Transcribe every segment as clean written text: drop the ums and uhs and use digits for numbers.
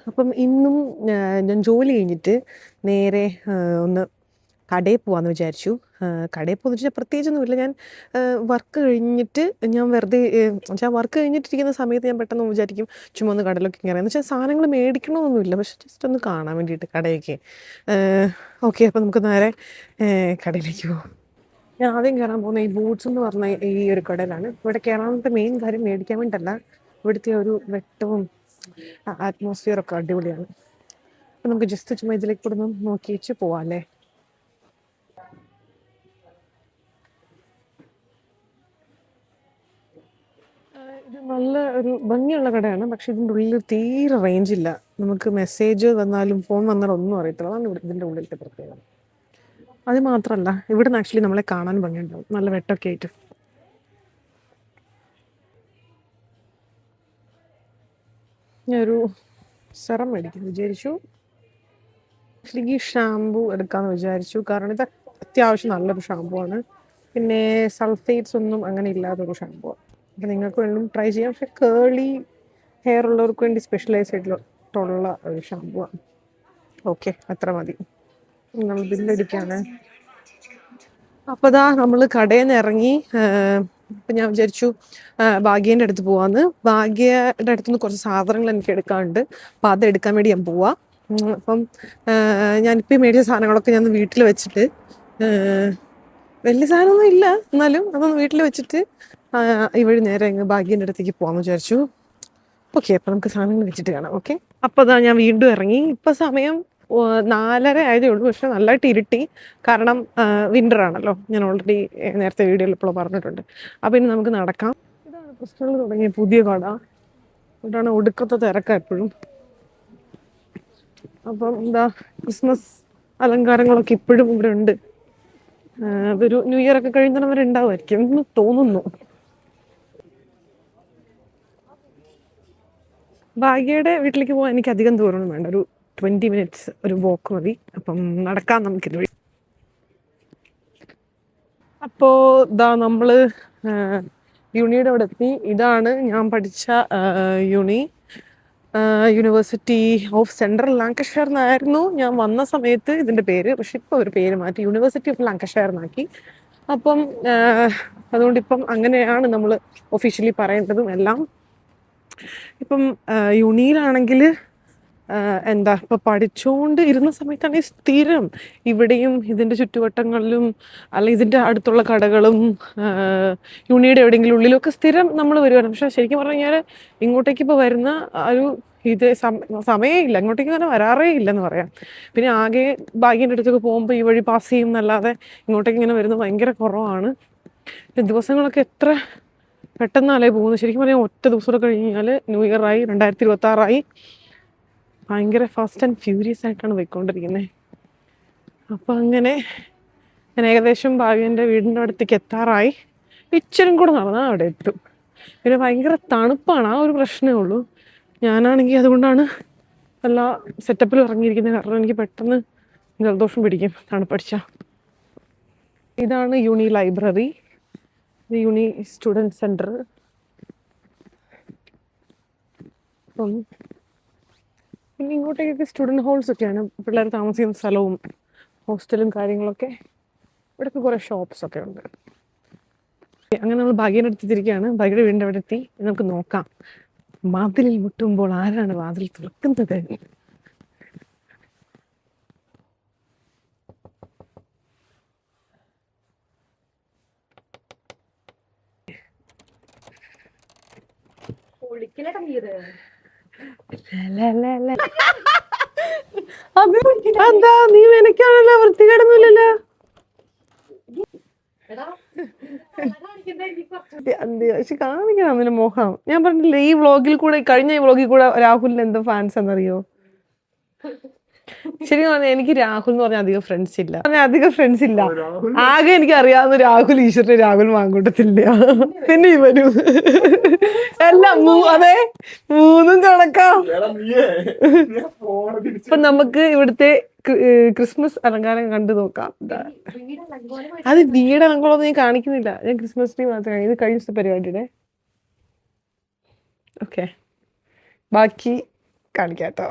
അപ്പം ഇന്നും ഞാൻ ജോലി കഴിഞ്ഞിട്ട് നേരെ ഒന്ന് കടയിൽ പോകാമെന്ന് വിചാരിച്ചു. കടയിൽ പോകുന്ന വെച്ചാൽ പ്രത്യേകിച്ചൊന്നുമില്ല. ഞാൻ വർക്ക് കഴിഞ്ഞിട്ട് ഞാൻ വെറുതെ വെച്ചാൽ വർക്ക് കഴിഞ്ഞിട്ടിരിക്കുന്ന സമയത്ത് ഞാൻ പെട്ടെന്ന് വിചാരിക്കും ചുമ്മാ ഒന്ന് കടയിലൊക്കെ കയറാം എന്ന് വെച്ചാൽ സാധനങ്ങൾ മേടിക്കണമെന്നൊന്നുമില്ല, പക്ഷെ ജസ്റ്റ് ഒന്ന് കാണാൻ വേണ്ടിയിട്ട് കടയൊക്കെ. ഓക്കെ, അപ്പം നമുക്ക് നേരെ കടയിലേക്ക് പോകാം. ഞാൻ ആദ്യം കയറാൻ പോകുന്ന ഈ ബൂട്ട്സ് എന്ന് പറഞ്ഞ ഈ ഒരു കടയിലാണ്. ഇവിടെ കയറാനത്തെ മെയിൻ കാര്യം മേടിക്കാൻ വേണ്ടിയിട്ടല്ല, ഇവിടുത്തെ ഒരു വെട്ടവും അറ്റ്മോസ്ഫിയർ ഒക്കെ അടിപൊളിയാണ്. അപ്പം നമുക്ക് ജസ്റ്റ് ചുമ്മാ ഇതിലേക്ക് കൂടെ ഒന്ന് നോക്കി വെച്ച് പോവാം അല്ലേ. ഇത് നല്ല ഒരു ഭംഗിയുള്ള കടയാണ്, പക്ഷെ ഇതിൻ്റെ ഉള്ളിൽ തീരെ റേഞ്ചില്ല. നമുക്ക് മെസ്സേജ് വന്നാലും ഫോൺ വന്നാലും ഒന്നും അറിയത്തില്ല. അതാണ് ഇതിൻ്റെ ഉള്ളിലത്തെ പ്രത്യേകത. അത് മാത്രമല്ല, ഇവിടെ നിന്ന് ആക്ച്വലി നമ്മളെ കാണാൻ ഭംഗിയുണ്ടാവും, നല്ല വെട്ടമൊക്കെ ആയിട്ട്. ഞാനൊരു സെറം മേടിക്കാൻ വിചാരിച്ചു. ആക്ച്വലി ഈ ഷാമ്പു എടുക്കാമെന്ന് വിചാരിച്ചു, കാരണം ഇത് അത്യാവശ്യം നല്ലൊരു ഷാമ്പു ആണ്. പിന്നെ സൾഫേറ്റ്സ് ഒന്നും അങ്ങനെ ഇല്ലാത്തൊരു ഷാമ്പു ആണ്. അപ്പം നിങ്ങൾക്ക് വേണം ട്രൈ ചെയ്യാം. പക്ഷെ കേളി ഹെയർ ഉള്ളവർക്ക് വേണ്ടി സ്പെഷ്യലൈസ് ആയിട്ടുള്ള ഒരു ഷാമ്പു ആണ്. ഓക്കെ, അത്ര മതി. നമ്മൾ ബില്ലടിക്കാണ്. അപ്പോൾ ദാ നമ്മൾ കടയിൽ നിന്ന് ഇറങ്ങി. അപ്പം ഞാൻ വിചാരിച്ചു ഭാഗ്യേൻ്റെ അടുത്ത് പോവാന്ന്. ഭാഗ്യയുടെ അടുത്തുനിന്ന് കുറച്ച് സാധനങ്ങൾ എനിക്ക് എടുക്കാനുണ്ട്, അപ്പം അതെടുക്കാൻ വേണ്ടി ഞാൻ പോവാം. അപ്പം ഞാനിപ്പോൾ മേടിച്ച സാധനങ്ങളൊക്കെ ഞാൻ വീട്ടിൽ വെച്ചിട്ട്, വലിയ സാധനമൊന്നും ഇല്ല എന്നാലും അതൊന്ന് വീട്ടിൽ വെച്ചിട്ട് ഇവിടെ നേരെ അങ്ങ് ഭാഗ്യേൻ്റെ അടുത്തേക്ക് പോകാമെന്ന് വിചാരിച്ചു. ഓക്കെ, അപ്പം നമുക്ക് സാധനങ്ങൾ വെച്ചിട്ട് കാണാം. ഓക്കെ, അപ്പോൾ അതാ ഞാൻ വീണ്ടും ഇറങ്ങി. ഇപ്പം സമയം 4:30 ആയതേ ഉള്ളൂ, പക്ഷെ നല്ലതായിട്ട് ഇരുട്ടി. കാരണം വിൻ്റർ ആണല്ലോ, ഞാൻ ഓൾറെഡി നേരത്തെ വീഡിയോയിൽ ഇപ്പോൾ പറഞ്ഞിട്ടുണ്ട്. അപ്പം ഇനി നമുക്ക് നടക്കാം. ഇതാണ് പ്രശ്നങ്ങൾ തുടങ്ങിയ പുതിയ കട. ഇവിടാണ് ഒടുക്കത്തെ തിരക്കാണ് എപ്പോഴും. അപ്പം എന്താ, ക്രിസ്മസ് അലങ്കാരങ്ങളൊക്കെ ഇപ്പോഴും ഇവിടെ ഉണ്ട്. ഒരു ന്യൂ ഇയർ ഒക്കെ കഴിയുന്നവരെ ഉണ്ടാവുമായിരിക്കും എന്ന് തോന്നുന്നു. ഭാഗ്യയുടെ വീട്ടിലേക്ക് പോകാൻ എനിക്ക് അധികം ദൂരമൊന്നും വേണ്ട, ഒരു 20 minutes ഒരു വോക്ക് മതി. അപ്പം നടക്കാം നമുക്കിത് വഴി. അപ്പോൾ ഇതാ നമ്മൾ യൂണിയുടെ അവിടെ എത്തി. ഇതാണ് ഞാൻ പഠിച്ച യൂണിവേഴ്സിറ്റി ഓഫ് സെൻട്രൽ ലാങ്കഷയർ എന്നായിരുന്നു ഞാൻ വന്ന സമയത്ത് ഇതിൻ്റെ പേര്. പക്ഷെ ഇപ്പോൾ ഒരു പേര് മാറ്റി, യൂണിവേഴ്സിറ്റി ഓഫ് ലാങ്കഷയർ എന്നാക്കി. അപ്പം അതുകൊണ്ടിപ്പം അങ്ങനെയാണ് നമ്മൾ ഒഫീഷ്യലി പറയേണ്ടതും എല്ലാം. ഇപ്പം യൂണിയിലാണെങ്കിൽ എന്താ, ഇപ്പം പഠിച്ചുകൊണ്ട് ഇരുന്ന സമയത്താണെങ്കിൽ സ്ഥിരം ഇവിടെയും ഇതിൻ്റെ ചുറ്റുവട്ടങ്ങളിലും അല്ലെങ്കിൽ ഇതിൻ്റെ അടുത്തുള്ള കടകളും യൂണിയുടെ എവിടെയെങ്കിലും ഉള്ളിലൊക്കെ സ്ഥിരം നമ്മൾ വരുവാണ്. പക്ഷെ ശരിക്കും പറഞ്ഞു കഴിഞ്ഞാൽ ഇങ്ങോട്ടേക്ക് ഇപ്പോൾ വരുന്ന ഒരു സമയമില്ല, ഇങ്ങോട്ടേക്ക് അങ്ങനെ വരാറേ ഇല്ലെന്ന് പറയാം. പിന്നെ ആകെ ഭാഗ്യൻ്റെ അടുത്തൊക്കെ പോകുമ്പോൾ ഈ വഴി പാസ് ചെയ്യും എന്നല്ലാതെ ഇങ്ങോട്ടേക്ക് ഇങ്ങനെ വരുന്നത് ഭയങ്കര കുറവാണ്. ദിവസങ്ങളൊക്കെ എത്ര പെട്ടെന്നാലേ പോകുന്നു. ശരിക്കും പറഞ്ഞാൽ ഒറ്റ ദിവസമൊക്കെ കഴിഞ്ഞ് കഴിഞ്ഞാൽ ന്യൂ ഇയർ ആയി, 2026 ഭയങ്കര ഫാസ്റ്റ് ആൻഡ് ഫ്യൂരിയസ് ആയിട്ടാണ് പോയിക്കൊണ്ടിരിക്കുന്നത്. അപ്പം അങ്ങനെ ഞാൻ ഏകദേശം ഭാഗ്യൻ്റെ വീടിൻ്റെ അടുത്തേക്ക് എത്താറായി. ഇച്ചിരും കൂടെ നടന്നാൽ അവിടെ എത്തും. പിന്നെ ഭയങ്കര തണുപ്പാണ്, ആ ഒരു പ്രശ്നമേ ഉള്ളൂ. ഞാനാണെങ്കിൽ അതുകൊണ്ടാണ് എല്ലാ സെറ്റപ്പിലും ഇറങ്ങിയിരിക്കുന്നത്, കാരണം എനിക്ക് പെട്ടെന്ന് ജലദോഷം പിടിക്കും തണുപ്പടിച്ചാൽ. ഇതാണ് യൂണി ലൈബ്രറി, യൂണി സ്റ്റുഡൻറ് സെൻറ്റർ. അപ്പം പിന്നെ ഇങ്ങോട്ടേക്കൊക്കെ സ്റ്റുഡൻറ് ഹോൾസ് ഒക്കെയാണ്, പിള്ളേർ താമസിക്കുന്ന സ്ഥലവും ഹോസ്റ്റലും കാര്യങ്ങളൊക്കെ. ഇവിടെയൊക്കെ കുറേ ഷോപ്സൊക്കെ ഉണ്ട്. അങ്ങനെ നമ്മൾ ഭാഗ്യൻ്റെ അടുത്തെത്തിയിരിക്കുകയാണ്. ഭാഗ്യയുടെ വീടിൻ്റെ അവിടെ എത്തി. നമുക്ക് നോക്കാം, വാതിലിൽ മുട്ടുമ്പോൾ ആരാണ് വാതിൽ തുറക്കുന്നത്. എന്താ നീ എനിക്കാണല്ലോ വൃത്തികേടൊന്നുമില്ലല്ലോ. പക്ഷെ കാണിക്കണം അതിന് മോഹം. ഞാൻ പറഞ്ഞില്ലേ, ഈ വ്ളോഗിൽ കൂടെ, കഴിഞ്ഞ ഈ വ്ളോഗിൽ കൂടെ രാഹുലിന് എന്തോ ഫാൻസ് എന്നറിയോ. ശരിക്കും പറഞ്ഞാൽ എനിക്ക് രാഹുൽ എന്ന് പറഞ്ഞാൽ അധികം ഫ്രണ്ട്സ് ഇല്ല. ആകെ എനിക്ക് അറിയാവുന്ന രാഹുൽ ഈശ്വരന്റെ, രാഹുൽ മാങ്കൂട്ടത്തില്ല, പിന്നെ ഇവരും എല്ലാം അതെ, മൂന്നും കണക്കാം. അപ്പൊ നമുക്ക് ഇവിടുത്തെ ക്രിസ്മസ് അലങ്കാരം കണ്ടു നോക്കാം. അത് വീട് അലങ്കാരമൊന്നും ഞാൻ കാണിക്കുന്നില്ല, ഞാൻ ക്രിസ്മസ് ട്രീ മാത്രമേ. ഇത് കഴിഞ്ഞ പരിപാടിയുടെ ഓക്കെ. ബാക്കി കാണിക്കാട്ടോ.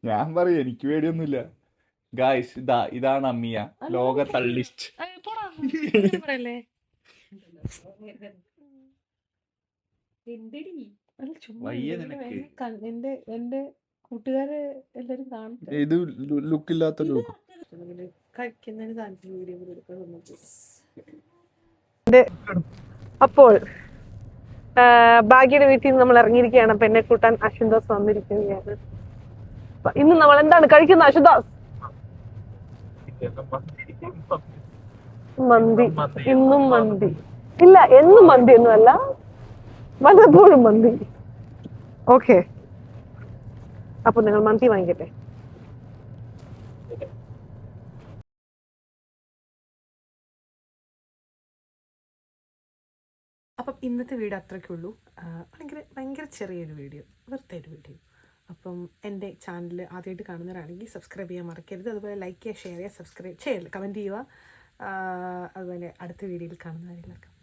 ഞാൻ പറയും എനിക്ക് പേടിയൊന്നുമില്ല. ഗായ്സ് ഇതാണ് അമ്മിയ, ലോക തള്ളിസ്റ്റ്. എന്റെ കൂട്ടുകാരെ എല്ലാരും കാണട്ടെ. ഇത് ലുക്കില്ലാത്ത ലുക്ക്. അപ്പോൾ ഭാഗ്യയുടെ വീട്ടിൽ നിന്ന് നമ്മൾ ഇറങ്ങിയിരിക്കുകയാണ്. അപ്പൊ എന്നെ കൂട്ടാൻ അശ്വിൻദാസ് വന്നിരിക്കുകയാണ്. ഇന്ന് നമ്മൾ എന്താണ് കഴിക്കുന്നത് അശ്വിൻദാസ്? മന്തി. ഇന്നും മന്തി ഇല്ല, എന്നും മന്തി ഒന്നുമല്ല, വല്ലപ്പോഴും മന്തി. ഓക്കെ, അപ്പൊ നിങ്ങൾ മന്തി വാങ്ങിക്കട്ടെ. അപ്പം ഇന്നത്തെ വീഡിയോ അത്രയ്ക്കുള്ളൂ. ഭയങ്കര ചെറിയൊരു വീഡിയോ, വെറുതെ ഒരു വീഡിയോ. അപ്പം എൻ്റെ ചാനൽ ആദ്യമായിട്ട് കാണുന്നവരാണെങ്കിൽ സബ്സ്ക്രൈബ് ചെയ്യാൻ മറക്കരുത്. അതുപോലെ ലൈക്ക് ചെയ്യുക, ഷെയർ ചെയ്യുക, സബ്സ്ക്രൈബ് ചെയ്യുക, കമൻറ്റ് ചെയ്യുക. അതുപോലെ അടുത്ത വീഡിയോയിൽ കാണുന്നവരെല്ലാവർക്കും